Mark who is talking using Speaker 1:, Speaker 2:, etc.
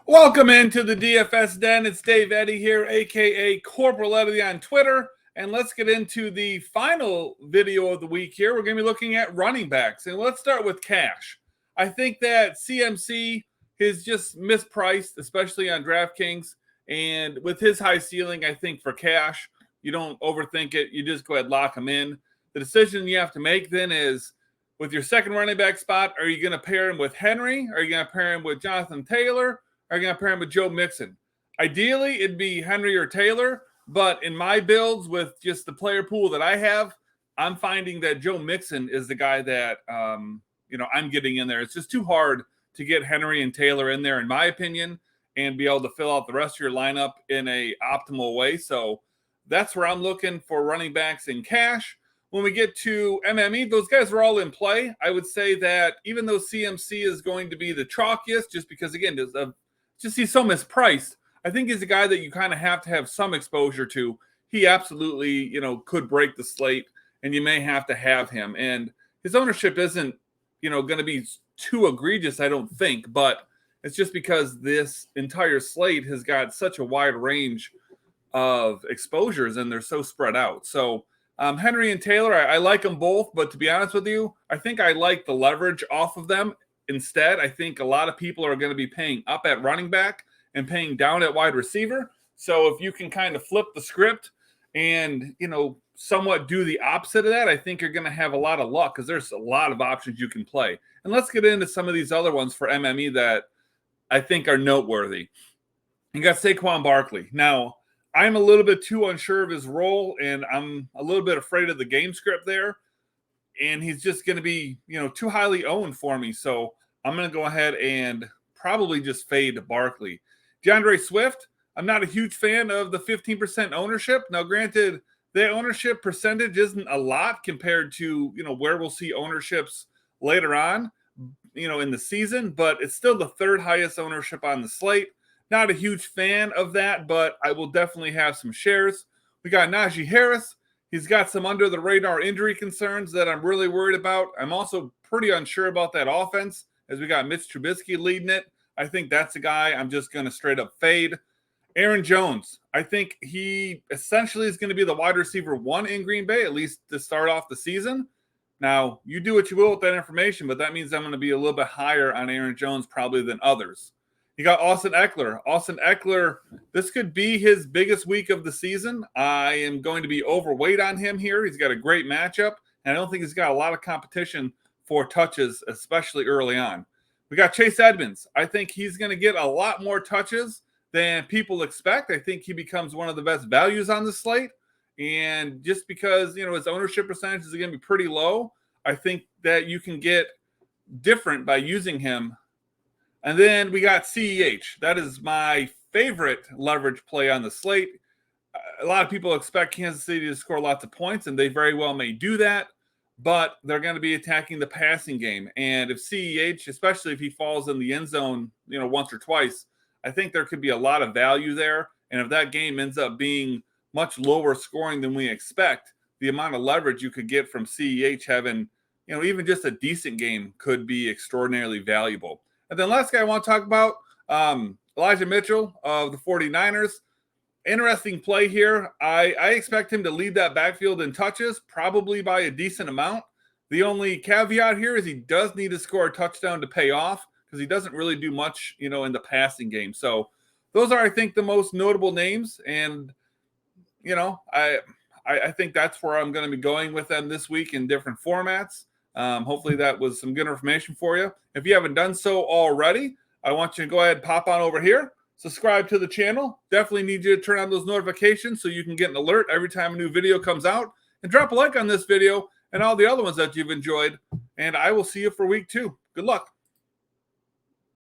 Speaker 1: Welcome into the DFS Den. It's Dave Eddy here, aka Corporal Eddy on Twitter. And let's get into the final video of the week here. We're going to be looking at running backs. And let's start with cash. I think that CMC is just mispriced, especially on DraftKings. And with his high ceiling, I think for cash, you don't overthink it. You just go ahead and lock him in. The decision you have to make then is, with your second running back spot, are you going to pair him with Henry? Are you going to pair him with Jonathan Taylor? Are going to pair him with Joe Mixon? Ideally, it'd be Henry or Taylor, but in my builds with just the player pool that I have, I'm finding that Joe Mixon is the guy that I'm getting in there. It's just too hard to get Henry and Taylor in there, in my opinion, and be able to fill out the rest of your lineup in a optimal way. So that's where I'm looking for running backs in cash. When we get to MME, those guys are all in play. I would say that even though CMC is going to be the chalkiest, just because, again, he's so mispriced, I think he's a guy that you kind of have to have some exposure to. He absolutely, could break the slate, and you may have to have him. And his ownership isn't, going to be too egregious, I don't think. But it's just because this entire slate has got such a wide range of exposures, and they're so spread out. So Henry and Taylor, I like them both. But to be honest with you, I think I like the leverage off of them. Instead, I think a lot of people are going to be paying up at running back and paying down at wide receiver. So if you can kind of flip the script and, somewhat do the opposite of that, I think you're going to have a lot of luck because there's a lot of options you can play. And let's get into some of these other ones for MME that I think are noteworthy. You got Saquon Barkley. Now, I'm a little bit too unsure of his role, and I'm a little bit afraid of the game script there. And he's just going to be, too highly owned for me. So I'm going to go ahead and probably just fade Barkley. DeAndre Swift, I'm not a huge fan of the 15% ownership. Now, granted, the ownership percentage isn't a lot compared to, where we'll see ownerships later on, in the season. But it's still the third highest ownership on the slate. Not a huge fan of that, but I will definitely have some shares. We got Najee Harris. He's got some under-the-radar injury concerns that I'm really worried about. I'm also pretty unsure about that offense, as we got Mitch Trubisky leading it. I think that's a guy I'm just going to straight-up fade. Aaron Jones, I think he essentially is going to be the wide receiver one in Green Bay, at least to start off the season. Now, you do what you will with that information, but that means I'm going to be a little bit higher on Aaron Jones probably than others. You got Austin Eckler. Austin Eckler, this could be his biggest week of the season. I am going to be overweight on him here. He's got a great matchup, and I don't think he's got a lot of competition for touches, especially early on. We got Chase Edmonds. I think he's going to get a lot more touches than people expect. I think he becomes one of the best values on the slate. And just because, his ownership percentage is going to be pretty low, I think that you can get different by using him. And then we got CEH. That is my favorite leverage play on the slate. A lot of people expect Kansas City to score lots of points, and they very well may do that, but they're going to be attacking the passing game. And if CEH, especially if he falls in the end zone, once or twice, I think there could be a lot of value there. And if that game ends up being much lower scoring than we expect, the amount of leverage you could get from CEH having, even just a decent game could be extraordinarily valuable. And then last guy I want to talk about, Elijah Mitchell of the 49ers. Interesting play here. I expect him to lead that backfield in touches, probably by a decent amount. The only caveat here is he does need to score a touchdown to pay off because he doesn't really do much, in the passing game. So those are, I think, the most notable names. And, I think that's where I'm going to be going with them this week in different formats. Hopefully that was some good information for you. If you haven't done so already, I want you to go ahead and pop on over here, subscribe to the channel. Definitely need you to turn on those notifications so you can get an alert every time a new video comes out, and drop a like on this video and all the other ones that you've enjoyed. And I will see you for week 2. Good luck.